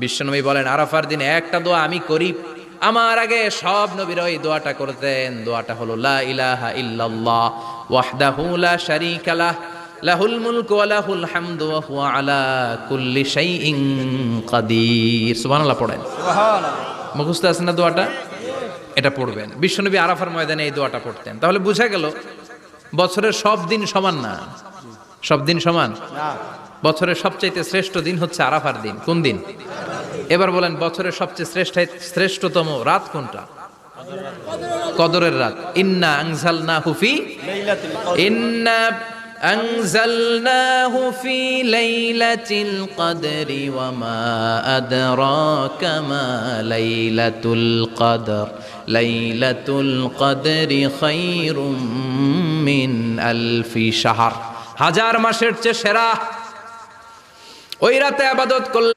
বিশ্বনবী বলেন আরাফার দিনে একটা দোয়া আমি করি, আমার আগে সব নবীরা এই দোয়াটা করতেন। দোয়াটা হলো লা ইলাহা ইল্লাল্লাহ ওয়াহদাহু লা শারীকা লাহ লাহুল মুলকু ওয়া লাহুল হামদু ওয়া হুয়া আলা কুল্লি শাইইন কাদির। সুবহানাল্লাহ পড়েন। সুবহানাল্লাহ। মুখস্থ আছে না দোয়াটা? এটা পড়বেন। বিশ্বনবী আরাফার ময়দানে এই দোয়াটা পড়তেন। তাহলে বোঝা গেল বছরের সব দিন সমান না। সব দিন সমান না। বছরের সবচাইতে শ্রেষ্ঠ দিন হচ্ছে আরাফার দিন। কোন দিন? এবার বলেন বছরের সবচেয়ে শ্রেষ্ঠতম রাত কোনটা? কদরের রাত। ইন্না আনজালনাহু ফি লাইলাতুল কদর। ইন্না আনজালনাহু ফি লাইলাতিল কদরি ওয়া মা আদরাকা মা লাইলাতুল কদর লাইলাতুল কদরি খায়রুম মিন আলফি শাহর। হাজার মাসের চেয়ে সেরা। ওই রাতে ইবাদত করলে